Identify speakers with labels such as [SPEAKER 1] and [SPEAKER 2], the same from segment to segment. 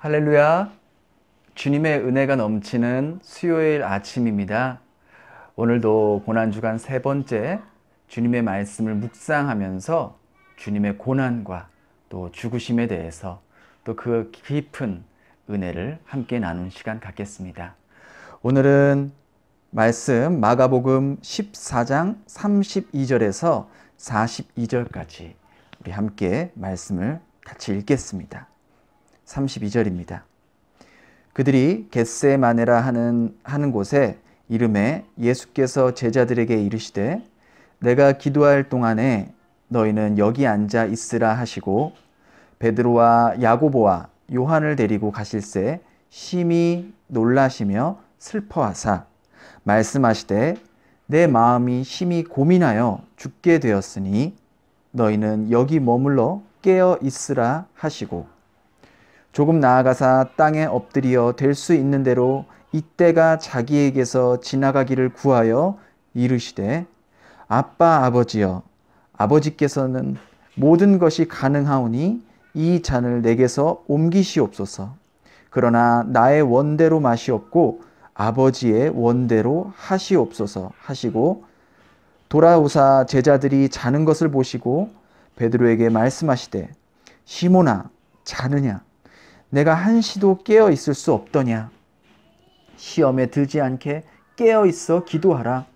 [SPEAKER 1] 할렐루야. 주님의 은혜가 넘치는 수요일 아침입니다. 오늘도 고난주간 세 번째 주님의 말씀을 묵상하면서 주님의 고난과 또 죽으심에 대해서 또 그 깊은 은혜를 함께 나눈 시간 갖겠습니다. 오늘은 말씀 마가복음 14장 32절에서 42절까지 우리 함께 말씀을 같이 읽겠습니다. 32절입니다. 그들이 겟세마네라 하는 곳에 이름에 예수께서 제자들에게 이르시되 내가 기도할 동안에 너희는 여기 앉아 있으라 하시고 베드로와 야고보와 요한을 데리고 가실새 심히 놀라시며 슬퍼하사 말씀하시되 내 마음이 심히 고민하여 죽게 되었으니 너희는 여기 머물러 깨어 있으라 하시고 조금 나아가사 땅에 엎드려 될 수 있는 대로 이때가 자기에게서 지나가기를 구하여 이르시되 아빠 아버지여 아버지께서는 모든 것이 가능하오니 이 잔을 내게서 옮기시옵소서. 그러나 나의 원대로 마시옵고 아버지의 원대로 하시옵소서 하시고 돌아오사 제자들이 자는 것을 보시고 베드로에게 말씀하시되 시몬아 자느냐 내가 한시도 깨어 있을 수 없더냐 시험에 들지 않게 깨어 있어 기도하라.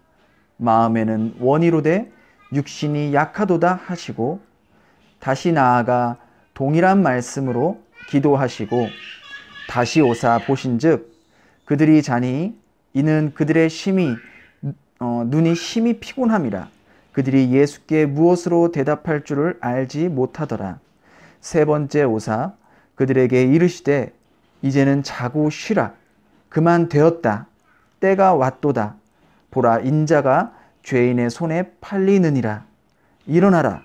[SPEAKER 1] 마음에는 원이로되 육신이 약하도다 하시고 다시 나아가 동일한 말씀으로 기도하시고 다시 오사 보신즉 그들이 자니 이는 그들의 눈이 심히 피곤함이라. 그들이 예수께 무엇으로 대답할 줄을 알지 못하더라. 세 번째 오사 그들에게 이르시되 이제는 자고 쉬라. 그만 되었다. 때가 왔도다. 보라 인자가 죄인의 손에 팔리느니라. 일어나라.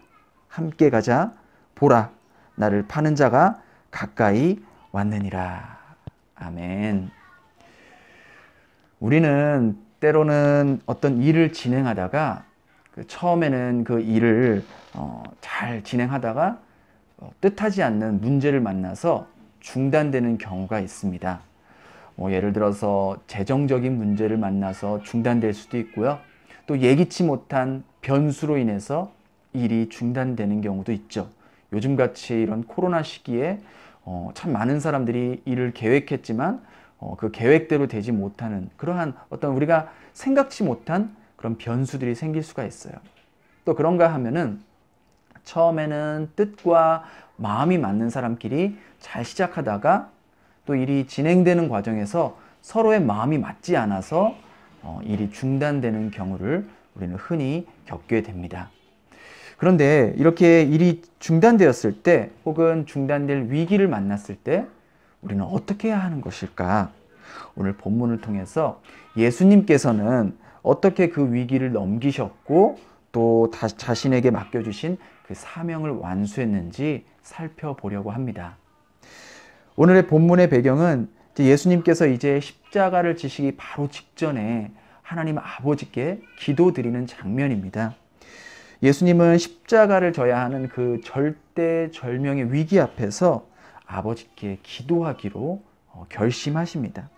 [SPEAKER 1] 함께 가자. 보라 나를 파는 자가 가까이 왔느니라. 아멘. 우리는 때로는 어떤 일을 진행하다가 처음에는 그 일을 잘 진행하다가 뜻하지 않는 문제를 만나서 중단되는 경우가 있습니다. 예를 들어서 재정적인 문제를 만나서 중단될 수도 있고요. 또 예기치 못한 변수로 인해서 일이 중단되는 경우도 있죠. 요즘같이 이런 코로나 시기에 참 많은 사람들이 일을 계획했지만 그 계획대로 되지 못하는 그러한 어떤 우리가 생각지 못한 그런 변수들이 생길 수가 있어요. 또 그런가 하면은 처음에는 뜻과 마음이 맞는 사람끼리 잘 시작하다가 또 일이 진행되는 과정에서 서로의 마음이 맞지 않아서 일이 중단되는 경우를 우리는 흔히 겪게 됩니다. 그런데 이렇게 일이 중단되었을 때 혹은 중단될 위기를 만났을 때 우리는 어떻게 해야 하는 것일까? 오늘 본문을 통해서 예수님께서는 어떻게 그 위기를 넘기셨고 또 자신에게 맡겨주신 그 사명을 완수했는지 살펴보려고 합니다. 오늘의 본문의 배경은 예수님께서 이제 십자가를 지시기 바로 직전에 하나님 아버지께 기도드리는 장면입니다. 예수님은 십자가를 져야 하는 그 절대절명의 위기 앞에서 아버지께 기도하기로 결심하십니다.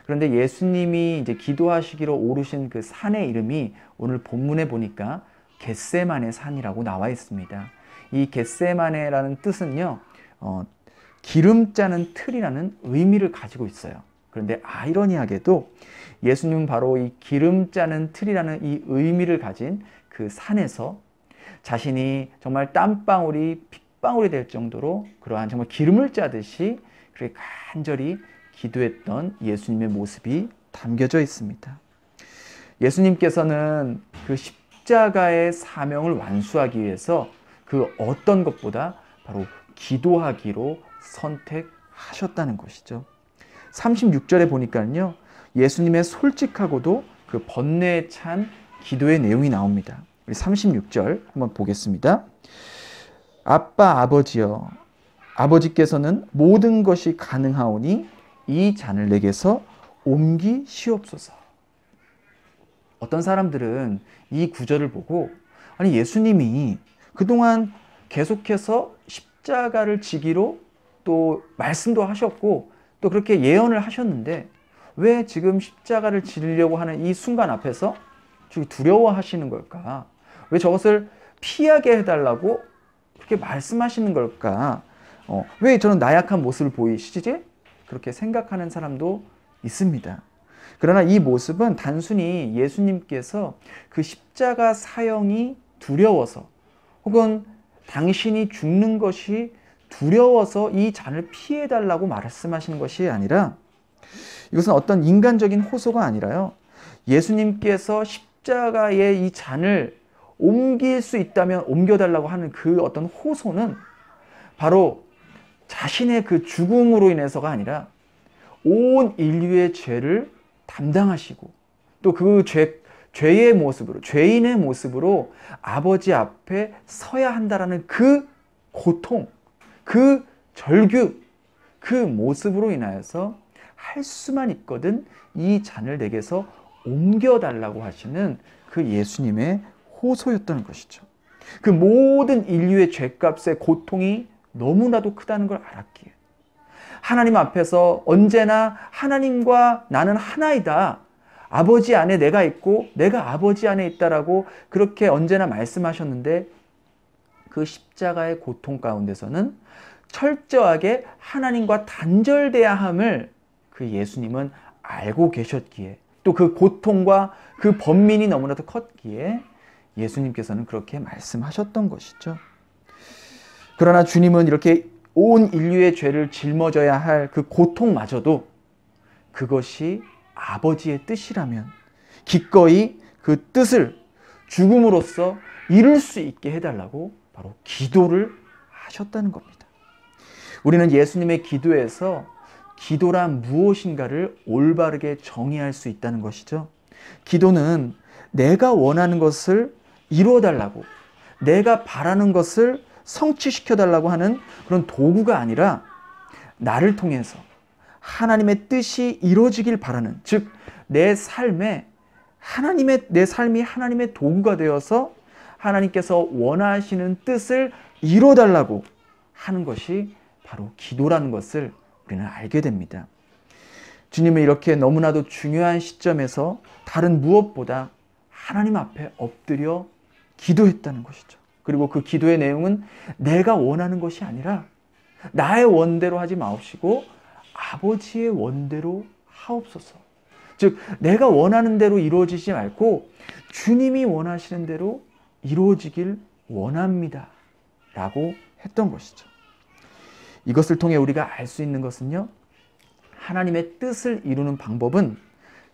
[SPEAKER 1] 그런데 예수님이 이제 기도하시기로 오르신 그 산의 이름이 오늘 본문에 보니까 겟세마네 산이라고 나와 있습니다. 이 겟세마네라는 뜻은요, 기름 짜는 틀이라는 의미를 가지고 있어요. 그런데 아이러니하게도 예수님은 바로 이 기름 짜는 틀이라는 이 의미를 가진 그 산에서 자신이 정말 땀방울이 핏방울이 될 정도로 그러한 정말 기름을 짜듯이 그렇게 간절히 기도했던 예수님의 모습이 담겨져 있습니다. 예수님께서는 그 십자가의 사명을 완수하기 위해서 그 어떤 것보다 바로 기도하기로 선택하셨다는 것이죠. 36절에 보니까요, 예수님의 솔직하고도 그 번뇌에 찬 기도의 내용이 나옵니다. 우리 36절 한번 보겠습니다. 아빠 아버지여 아버지께서는 모든 것이 가능하오니 이 잔을 내게서 옮기시옵소서. 어떤 사람들은 이 구절을 보고 아니 예수님이 그동안 계속해서 십자가를 지기로 또 말씀도 하셨고 또 그렇게 예언을 하셨는데 왜 지금 십자가를 지려고 하는 이 순간 앞에서 두려워하시는 걸까? 왜 저것을 피하게 해달라고 그렇게 말씀하시는 걸까? 왜 저는 나약한 모습을 보이시지? 그렇게 생각하는 사람도 있습니다. 그러나 이 모습은 단순히 예수님께서 그 십자가 사형이 두려워서 혹은 당신이 죽는 것이 두려워서 이 잔을 피해달라고 말씀하시는 것이 아니라 이것은 어떤 인간적인 호소가 아니라요. 예수님께서 십자가의 이 잔을 옮길 수 있다면 옮겨달라고 하는 그 어떤 호소는 바로 자신의 그 죽음으로 인해서가 아니라 온 인류의 죄를 담당하시고 또 그 죄의 모습으로, 죄인의 모습으로 아버지 앞에 서야 한다라는 그 고통, 그 절규, 그 모습으로 인하여서 할 수만 있거든 이 잔을 내게서 옮겨달라고 하시는 그 예수님의 호소였다는 것이죠. 그 모든 인류의 죄값의 고통이 너무나도 크다는 걸 알았기에 하나님 앞에서 언제나 하나님과 나는 하나이다. 아버지 안에 내가 있고 내가 아버지 안에 있다라고 그렇게 언제나 말씀하셨는데 그 십자가의 고통 가운데서는 철저하게 하나님과 단절돼야 함을 그 예수님은 알고 계셨기에 또 그 고통과 그 번민이 너무나도 컸기에 예수님께서는 그렇게 말씀하셨던 것이죠. 그러나 주님은 이렇게 온 인류의 죄를 짊어져야 할 그 고통마저도 그것이 아버지의 뜻이라면 기꺼이 그 뜻을 죽음으로써 이룰 수 있게 해달라고 바로 기도를 하셨다는 겁니다. 우리는 예수님의 기도에서 기도란 무엇인가를 올바르게 정의할 수 있다는 것이죠. 기도는 내가 원하는 것을 이루어달라고, 내가 바라는 것을 성취시켜달라고 하는 그런 도구가 아니라 나를 통해서 하나님의 뜻이 이루어지길 바라는, 즉 내 삶이 하나님의 도구가 되어서 하나님께서 원하시는 뜻을 이루어달라고 하는 것이 바로 기도라는 것을 우리는 알게 됩니다. 주님은 이렇게 너무나도 중요한 시점에서 다른 무엇보다 하나님 앞에 엎드려 기도했다는 것이죠. 그리고 그 기도의 내용은 내가 원하는 것이 아니라 나의 원대로 하지 마옵시고 아버지의 원대로 하옵소서. 즉 내가 원하는 대로 이루어지지 말고 주님이 원하시는 대로 이루어지길 원합니다 라고 했던 것이죠. 이것을 통해 우리가 알 수 있는 것은요, 하나님의 뜻을 이루는 방법은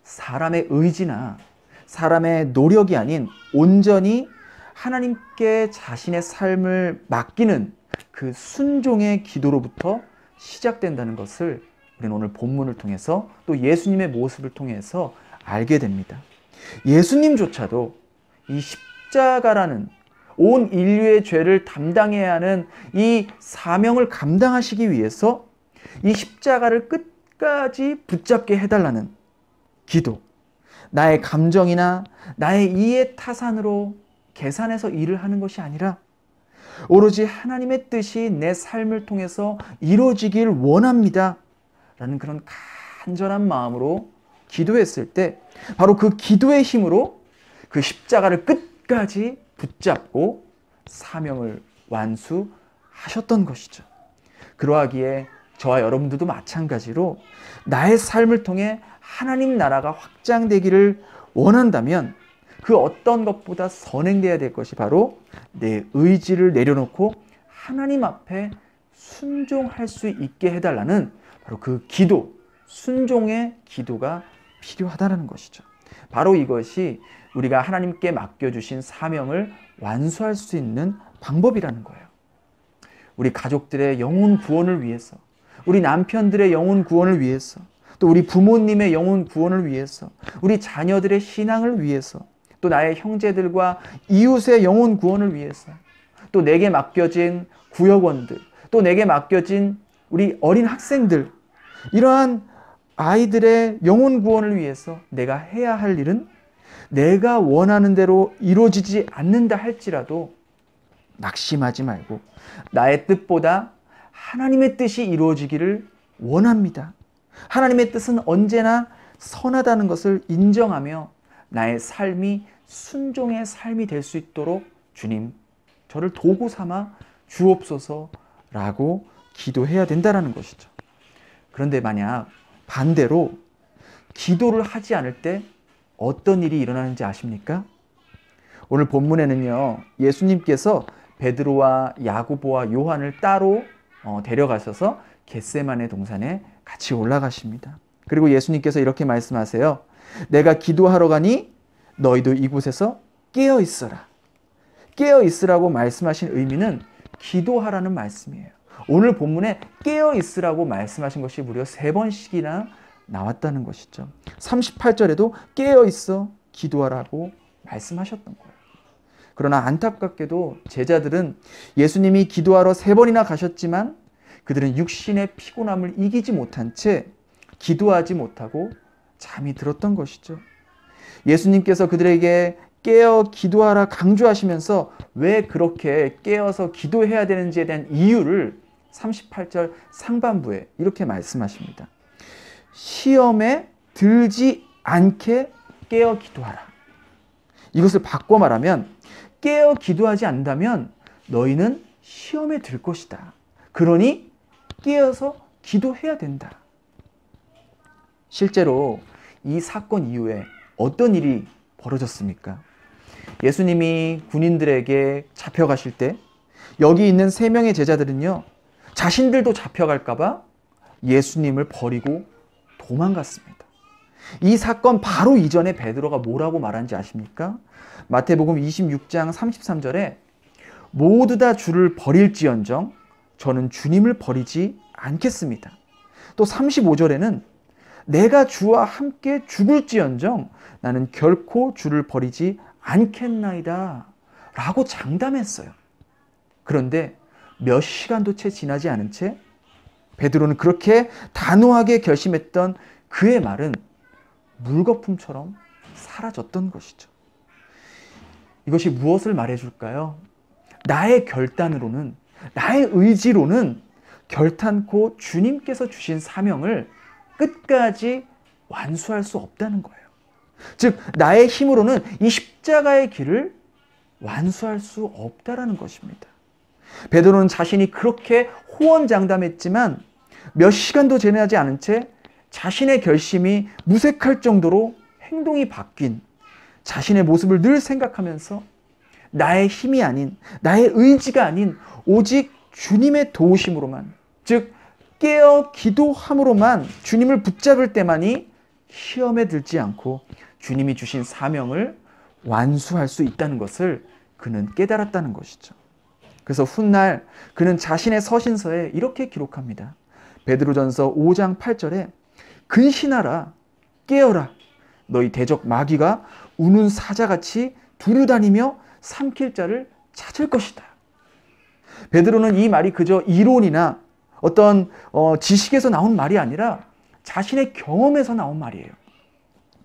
[SPEAKER 1] 사람의 의지나 사람의 노력이 아닌 온전히 하나님께 자신의 삶을 맡기는 그 순종의 기도로부터 시작된다는 것을 우리는 오늘 본문을 통해서 또 예수님의 모습을 통해서 알게 됩니다. 예수님조차도 이 십자가라는 온 인류의 죄를 담당해야 하는 이 사명을 감당하시기 위해서 이 십자가를 끝까지 붙잡게 해달라는 기도, 나의 감정이나 나의 이해 타산으로 계산해서 일을 하는 것이 아니라 오로지 하나님의 뜻이 내 삶을 통해서 이루어지길 원합니다 라는 그런 간절한 마음으로 기도했을 때 바로 그 기도의 힘으로 그 십자가를 끝까지 붙잡고 사명을 완수하셨던 것이죠. 그러하기에 저와 여러분들도 마찬가지로 나의 삶을 통해 하나님 나라가 확장되기를 원한다면 그 어떤 것보다 선행되어야 될 것이 바로 내 의지를 내려놓고 하나님 앞에 순종할 수 있게 해달라는 바로 그 기도, 순종의 기도가 필요하다는 것이죠. 바로 이것이 우리가 하나님께 맡겨주신 사명을 완수할 수 있는 방법이라는 거예요. 우리 가족들의 영혼 구원을 위해서, 우리 남편들의 영혼 구원을 위해서, 또 우리 부모님의 영혼 구원을 위해서, 우리 자녀들의 신앙을 위해서, 또 나의 형제들과 이웃의 영혼 구원을 위해서, 또 내게 맡겨진 구역원들, 또 내게 맡겨진 우리 어린 학생들, 이러한 아이들의 영혼 구원을 위해서 내가 해야 할 일은 내가 원하는 대로 이루어지지 않는다 할지라도 낙심하지 말고 나의 뜻보다 하나님의 뜻이 이루어지기를 원합니다. 하나님의 뜻은 언제나 선하다는 것을 인정하며 나의 삶이 순종의 삶이 될 수 있도록 주님, 저를 도구 삼아 주옵소서라고 기도해야 된다는 것이죠. 그런데 만약 반대로 기도를 하지 않을 때 어떤 일이 일어나는지 아십니까? 오늘 본문에는요, 예수님께서 베드로와 야고보와 요한을 따로 데려가셔서 겟세마네 동산에 같이 올라가십니다. 그리고 예수님께서 이렇게 말씀하세요. 내가 기도하러 가니 너희도 이곳에서 깨어 있어라. 깨어 있으라고 말씀하신 의미는 기도하라는 말씀이에요. 오늘 본문에 깨어 있으라고 말씀하신 것이 무려 3번씩이나 나왔다는 것이죠. 38절에도 깨어 있어 기도하라고 말씀하셨던 거예요. 그러나 안타깝게도 제자들은 예수님이 기도하러 3번이나 가셨지만 그들은 육신의 피곤함을 이기지 못한 채 기도하지 못하고 잠이 들었던 것이죠. 예수님께서 그들에게 깨어 기도하라 강조하시면서 왜 그렇게 깨어서 기도해야 되는지에 대한 이유를 38절 상반부에 이렇게 말씀하십니다. 시험에 들지 않게 깨어 기도하라. 이것을 바꿔 말하면 깨어 기도하지 않는다면 너희는 시험에 들 것이다. 그러니 깨어서 기도해야 된다. 실제로 이 사건 이후에 어떤 일이 벌어졌습니까? 예수님이 군인들에게 잡혀가실 때 여기 있는 3명의 제자들은요, 자신들도 잡혀갈까봐 예수님을 버리고 도망갔습니다. 이 사건 바로 이전에 베드로가 뭐라고 말한지 아십니까? 마태복음 26장 33절에 모두 다 주를 버릴지언정 저는 주님을 버리지 않겠습니다. 또 35절에는 내가 주와 함께 죽을지언정 나는 결코 주를 버리지 않겠나이다 라고 장담했어요. 그런데 몇 시간도 채 지나지 않은 채 베드로는 그렇게 단호하게 결심했던 그의 말은 물거품처럼 사라졌던 것이죠. 이것이 무엇을 말해줄까요? 나의 결단으로는, 나의 의지로는 결탄코 주님께서 주신 사명을 끝까지 완수할 수 없다는 거예요. 즉 나의 힘으로는 이 십자가의 길을 완수할 수 없다라는 것입니다. 베드로는 자신이 그렇게 호언장담했지만 몇 시간도 지나지 않은 채 자신의 결심이 무색할 정도로 행동이 바뀐 자신의 모습을 늘 생각하면서 나의 힘이 아닌, 나의 의지가 아닌 오직 주님의 도우심으로만, 즉 깨어 기도함으로만 주님을 붙잡을 때만이 시험에 들지 않고 주님이 주신 사명을 완수할 수 있다는 것을 그는 깨달았다는 것이죠. 그래서 훗날 그는 자신의 서신서에 이렇게 기록합니다. 베드로전서 5장 8절에 근신하라, 깨어라, 너희 대적 마귀가 우는 사자같이 두루다니며 삼킬 자를 찾을 것이다. 베드로는 이 말이 그저 이론이나 어떤 지식에서 나온 말이 아니라 자신의 경험에서 나온 말이에요.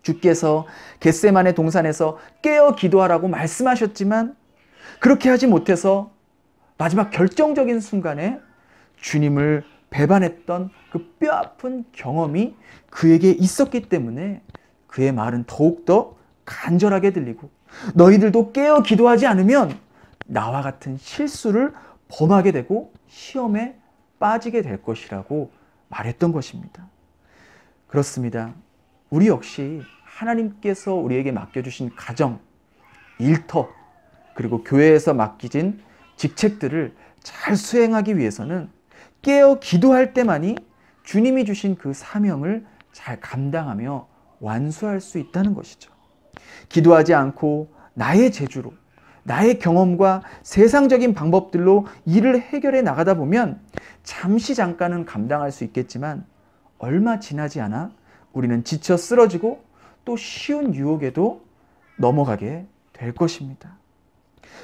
[SPEAKER 1] 주께서 겟세마네 동산에서 깨어 기도하라고 말씀하셨지만 그렇게 하지 못해서 마지막 결정적인 순간에 주님을 배반했던 그 뼈아픈 경험이 그에게 있었기 때문에 그의 말은 더욱더 간절하게 들리고 너희들도 깨어 기도하지 않으면 나와 같은 실수를 범하게 되고 시험에 빠지게 될 것이라고 말했던 것입니다. 그렇습니다. 우리 역시 하나님께서 우리에게 맡겨주신 가정, 일터, 그리고 교회에서 맡기진 직책들을 잘 수행하기 위해서는 깨어 기도할 때만이 주님이 주신 그 사명을 잘 감당하며 완수할 수 있다는 것이죠. 기도하지 않고 나의 재주로, 나의 경험과 세상적인 방법들로 일을 해결해 나가다 보면 잠시 잠깐은 감당할 수 있겠지만 얼마 지나지 않아 우리는 지쳐 쓰러지고 또 쉬운 유혹에도 넘어가게 될 것입니다.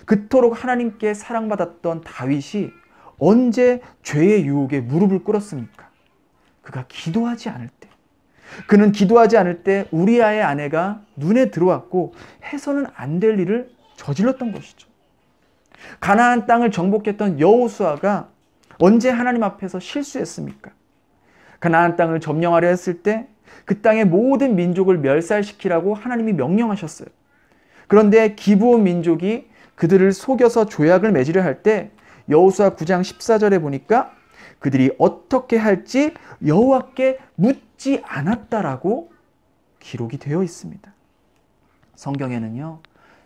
[SPEAKER 1] 그토록 하나님께 사랑받았던 다윗이 언제 죄의 유혹에 무릎을 꿇었습니까? 그가 기도하지 않을 때. 그는 기도하지 않을 때 우리아의 아내가 눈에 들어왔고 해서는 안 될 일을 저질렀던 것이죠. 가나안 땅을 정복했던 여호수아가 언제 하나님 앞에서 실수했습니까? 가나안 땅을 점령하려 했을 때 그 땅의 모든 민족을 멸살시키라고 하나님이 명령하셨어요. 그런데 기브온 민족이 그들을 속여서 조약을 맺으려 할 때 여호수아 9장 14절에 보니까 그들이 어떻게 할지 여호와께 묻지 않았다라고 기록이 되어 있습니다. 성경에는요,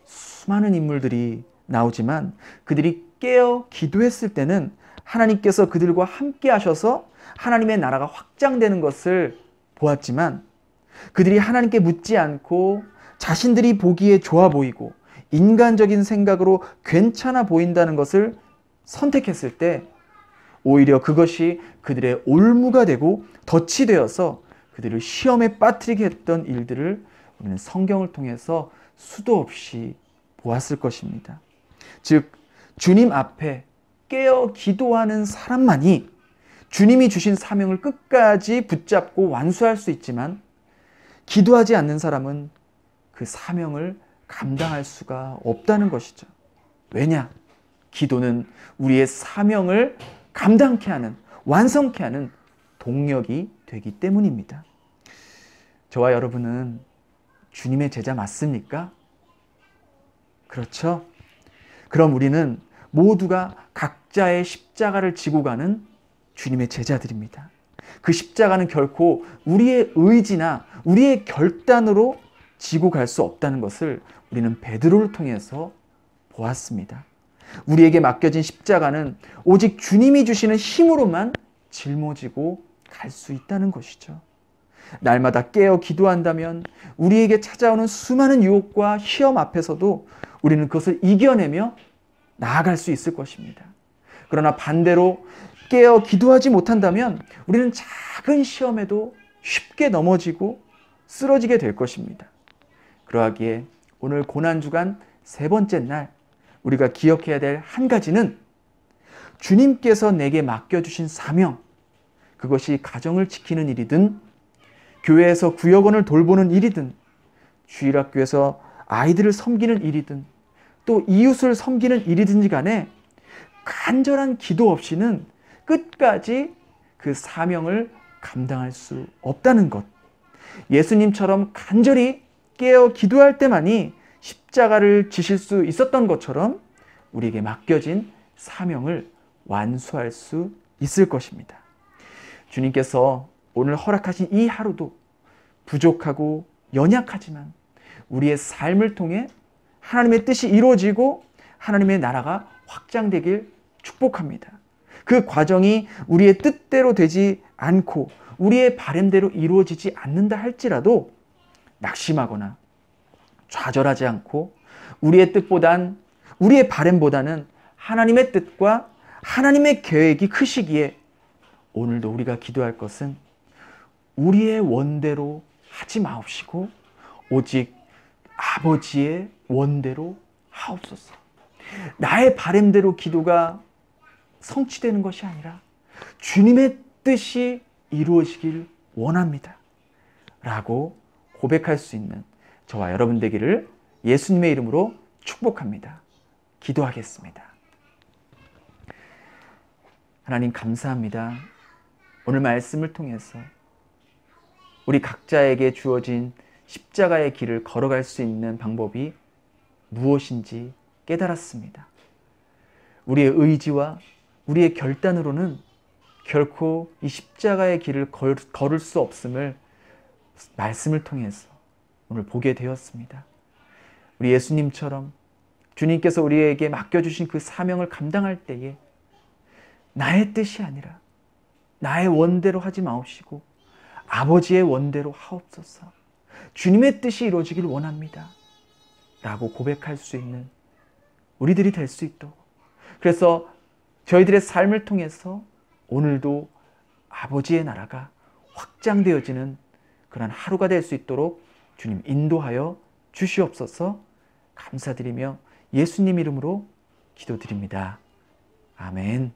[SPEAKER 1] 수많은 인물들이 나오지만 그들이 깨어 기도했을 때는 하나님께서 그들과 함께 하셔서 하나님의 나라가 확장되는 것을 보았지만, 그들이 하나님께 묻지 않고 자신들이 보기에 좋아 보이고 인간적인 생각으로 괜찮아 보인다는 것을 선택했을 때 오히려 그것이 그들의 올무가 되고 덫이 되어서 그들을 시험에 빠뜨리게 했던 일들을 우리는 성경을 통해서 수도 없이 보았을 것입니다. 즉, 주님 앞에 깨어 기도하는 사람만이 주님이 주신 사명을 끝까지 붙잡고 완수할 수 있지만, 기도하지 않는 사람은 그 사명을 감당할 수가 없다는 것이죠. 왜냐? 기도는 우리의 사명을 감당케 하는, 완성케 하는 동력이 되기 때문입니다. 저와 여러분은 주님의 제자 맞습니까? 그렇죠? 그럼 우리는 모두가 각자의 십자가를 지고 가는 주님의 제자들입니다. 그 십자가는 결코 우리의 의지나 우리의 결단으로 지고 갈 수 없다는 것을 우리는 베드로를 통해서 보았습니다. 우리에게 맡겨진 십자가는 오직 주님이 주시는 힘으로만 짊어지고 갈 수 있다는 것이죠. 날마다 깨어 기도한다면 우리에게 찾아오는 수많은 유혹과 시험 앞에서도 우리는 그것을 이겨내며 나아갈 수 있을 것입니다. 그러나 반대로 깨어 기도하지 못한다면 우리는 작은 시험에도 쉽게 넘어지고 쓰러지게 될 것입니다. 그러하기에 오늘 고난주간 세 번째 날 우리가 기억해야 될 한 가지는, 주님께서 내게 맡겨주신 사명, 그것이 가정을 지키는 일이든 교회에서 구역원을 돌보는 일이든 주일학교에서 아이들을 섬기는 일이든 또 이웃을 섬기는 일이든지 간에 간절한 기도 없이는 끝까지 그 사명을 감당할 수 없다는 것. 예수님처럼 간절히 깨어 기도할 때만이 십자가를 지실 수 있었던 것처럼 우리에게 맡겨진 사명을 완수할 수 있을 것입니다. 주님께서 오늘 허락하신 이 하루도 부족하고 연약하지만 우리의 삶을 통해 하나님의 뜻이 이루어지고 하나님의 나라가 확장되길 축복합니다. 그 과정이 우리의 뜻대로 되지 않고 우리의 바람대로 이루어지지 않는다 할지라도 낙심하거나 좌절하지 않고 우리의 뜻보단, 우리의 바람보다는 하나님의 뜻과 하나님의 계획이 크시기에 오늘도 우리가 기도할 것은 우리의 원대로 하지 마옵시고 오직 아버지의 원대로 하옵소서. 나의 바람대로 기도가 성취되는 것이 아니라 주님의 뜻이 이루어지길 원합니다 라고 고백할 수 있는 저와 여러분 되기를 예수님의 이름으로 축복합니다. 기도하겠습니다. 하나님 감사합니다. 오늘 말씀을 통해서 우리 각자에게 주어진 십자가의 길을 걸어갈 수 있는 방법이 무엇인지 깨달았습니다. 우리의 의지와 우리의 결단으로는 결코 이 십자가의 길을 걸을 수 없음을 말씀을 통해서 오늘 보게 되었습니다. 우리 예수님처럼 주님께서 우리에게 맡겨주신 그 사명을 감당할 때에 나의 뜻이 아니라 나의 원대로 하지 마옵시고 아버지의 원대로 하옵소서. 주님의 뜻이 이루어지길 원합니다 라고 고백할 수 있는 우리들이 될 수 있도록, 그래서 저희들의 삶을 통해서 오늘도 아버지의 나라가 확장되어지는 그런 하루가 될 수 있도록 주님 인도하여 주시옵소서. 감사드리며 예수님 이름으로 기도드립니다. 아멘.